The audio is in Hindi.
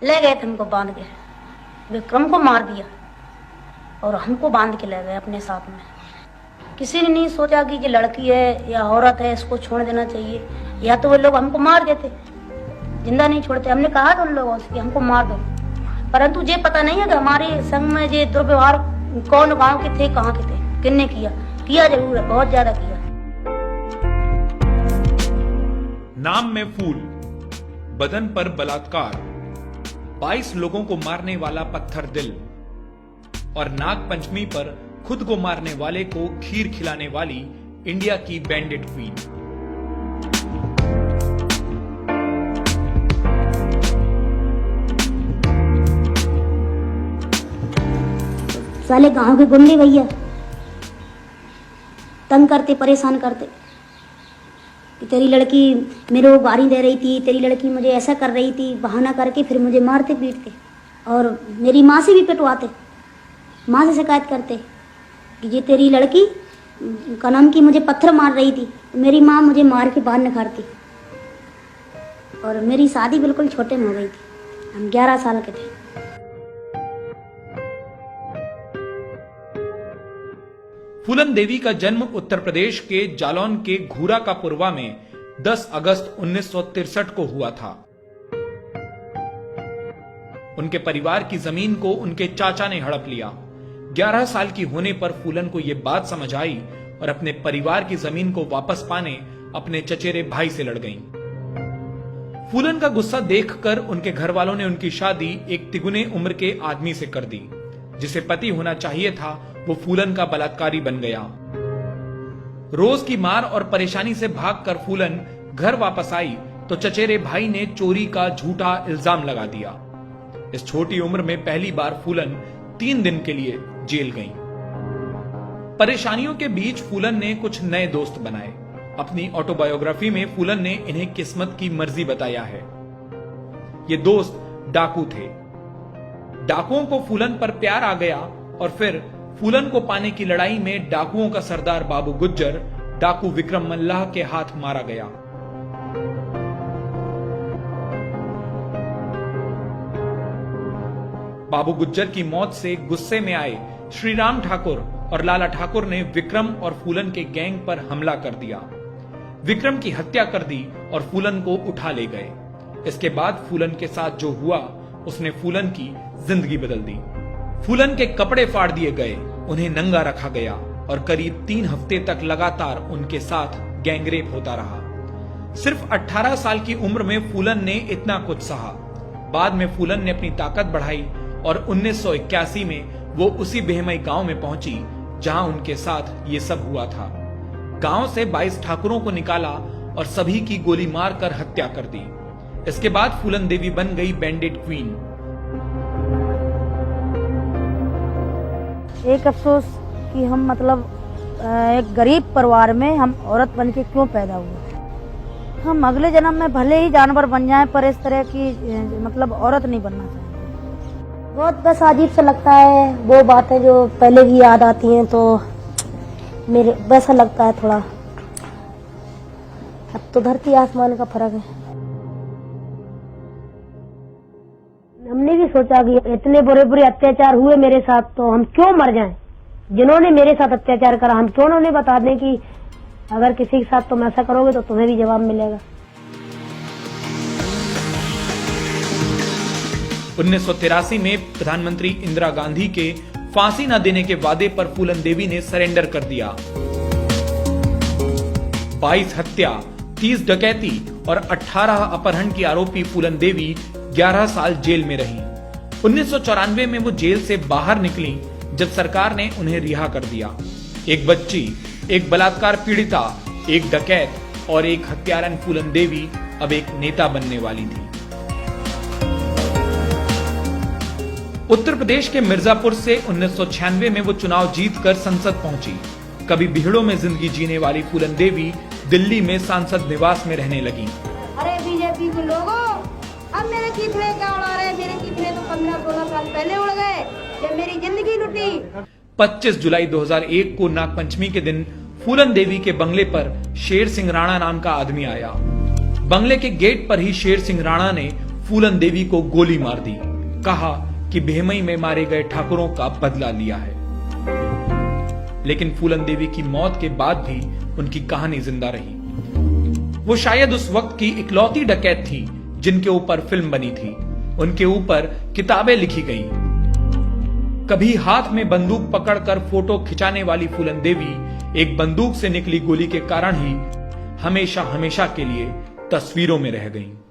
ले गए थे हमको बांध के, विक्रम को मार दिया और हमको बांध के ले गए अपने साथ में। किसी ने नहीं सोचा कि ये लड़की है या औरत है, इसको छोड़ देना चाहिए, या तो वो लोग हमको मार देते, जिंदा नहीं छोड़ते। हमने कहा था उन लोगों से कि हमको मार दो, परंतु ये पता नहीं है कि हमारे संग में ये दुर्व्यवहार कौन गांव के थे, कहाँ के थे, किसने किया जरूर है, बहुत ज्यादा किया। नाम में फूल, बदन पर बलात्कार, 22 लोगों को मारने वाला पत्थर दिल और नाग पंचमी पर खुद को मारने वाले को खीर खिलाने वाली इंडिया की बैंडिट क्वीन। साले गांव के गुंडे भैया तंग करते, परेशान करते कि तेरी लड़की मेरे को गाली दे रही थी, तेरी लड़की मुझे ऐसा कर रही थी, बहाना करके फिर मुझे मारते पीटते और मेरी माँ से भी पिटवाते, माँ से शिकायत करते कि ये तेरी लड़की का नाम की मुझे पत्थर मार रही थी। मेरी माँ मुझे मार के बाहर निकालती और मेरी शादी बिल्कुल छोटे में हो गई थी, हम 11 साल के थे। फूलन देवी का जन्म उत्तर प्रदेश के जालौन के घूरा का पुरवा में 10 अगस्त 1963 को हुआ था। उनके परिवार की जमीन को उनके चाचा ने हड़प लिया। 11 साल की होने पर फूलन को यह बात समझ आई और अपने परिवार की जमीन को वापस पाने अपने चचेरे भाई से लड़ गईं। फूलन का गुस्सा देखकर उनके घर वालों ने उनकी शादी एक तिगुने उम्र के आदमी से कर दी। जिसे पति होना चाहिए था वो फूलन का बलात्कारी बन गया। रोज की मार और परेशानी से भागकर फूलन घर वापस आई तो चचेरे भाई ने चोरी का झूठा इल्जाम लगा दिया। इस छोटी उम्र में पहली बार फूलन 3 दिन के लिए जेल गई। परेशानियों के बीच फूलन ने कुछ नए दोस्त बनाए। अपनी ऑटोबायोग्राफी में फूलन ने इन्हें किस्मत की मर्जी बताया है। ये दोस्त डाकू थे। डाकुओं को फूलन पर प्यार आ गया और फिर फूलन को पाने की लड़ाई में डाकुओं का सरदार बाबू गुज्जर डाकू विक्रम मल्लाह के हाथ मारा गया। बाबू गुज्जर की मौत से गुस्से में आए श्री राम ठाकुर और लाला ठाकुर ने विक्रम और फूलन के गैंग पर हमला कर दिया। विक्रम की हत्या कर दी और फूलन को उठा ले गए। इसके बाद फूलन के साथ जो हुआ उसने फूलन की जिंदगी बदल दी। फूलन के कपड़े फाड़ दिए गए, उन्हें नंगा रखा गया और करीब 3 हफ्ते तक लगातार उनके साथ गैंगरेप होता रहा। सिर्फ 18 साल की उम्र में फूलन ने इतना कुछ सहा। बाद में फूलन ने अपनी ताकत बढ़ाई और 1981 में वो उसी बेहमई गांव में पहुंची जहां उनके साथ ये सब हुआ था। गांव से 22 ठाकुरों को निकाला और सभी की गोली मारकर हत्या कर दी। इसके बाद फूलन देवी बन गई बैंडिट क्वीन। एक अफसोस कि हम एक गरीब परिवार में हम औरत बन के क्यों पैदा हुए। हम अगले जन्म में भले ही जानवर बन जाएं पर इस तरह की औरत नहीं बनना चाहिए। बहुत बस अजीब सा लगता है, वो बातें जो पहले की याद आती हैं तो मेरे वैसा लगता है थोड़ा। अब तो धरती आसमान का फर्क है। हमने भी सोचा कि इतने बुरे बुरे अत्याचार हुए मेरे साथ तो हम क्यों मर जाएं। जिन्होंने मेरे साथ अत्याचार करा हम क्यों उन्हें बता दें कि अगर किसी के साथ तुम ऐसा करोगे तो तुम्हें भी जवाब मिलेगा। 1983 में प्रधानमंत्री इंदिरा गांधी के फांसी न देने के वादे पर फूलन देवी ने सरेंडर कर दिया। 22 हत्या, 30 डकैती और 18 अपहरण की आरोपी फूलन देवी 11 साल जेल में रही। 1994 में वो जेल से बाहर निकली जब सरकार ने उन्हें रिहा कर दिया। एक बच्ची, एक बलात्कार पीड़िता, एक डकैत और एक हत्यारन फूलन देवी अब एक नेता बनने वाली थी। उत्तर प्रदेश के मिर्जापुर से 1996 में वो चुनाव जीतकर संसद पहुंची। कभी बिहड़ों में जिंदगी जीने वाली फूलन देवी दिल्ली में सांसद निवास में रहने लगी। अरे बीजेपी के लोगों, अब मेरे कितने क्या उड़ा रहे, मेरे कितने तो 15-16 साल पहले उड़ गए जब मेरी जिंदगी लुटी। 25 जुलाई 2001 को नागपंचमी के दिन फूलन देवी के बंगले पर शेर सिंह राणा नाम का आदमी आया। बंगले के गेट पर ही शेर सिंह राणा ने फूलन देवी को गोली मार दी। कहा कि भेमई में मारे गए ठाकुरों का बदला लिया है। लेकिन फूलन देवी की मौत के बाद भी उनकी कहानी जिंदा रही। वो शायद उस वक्त की इकलौती डकैत थी जिनके ऊपर फिल्म बनी थी, उनके ऊपर किताबें लिखी गई। कभी हाथ में बंदूक पकड़कर फोटो खिंचाने वाली फूलन देवी एक बंदूक से निकली गोली के कारण ही हमेशा हमेशा के लिए तस्वीरों में रह गईं।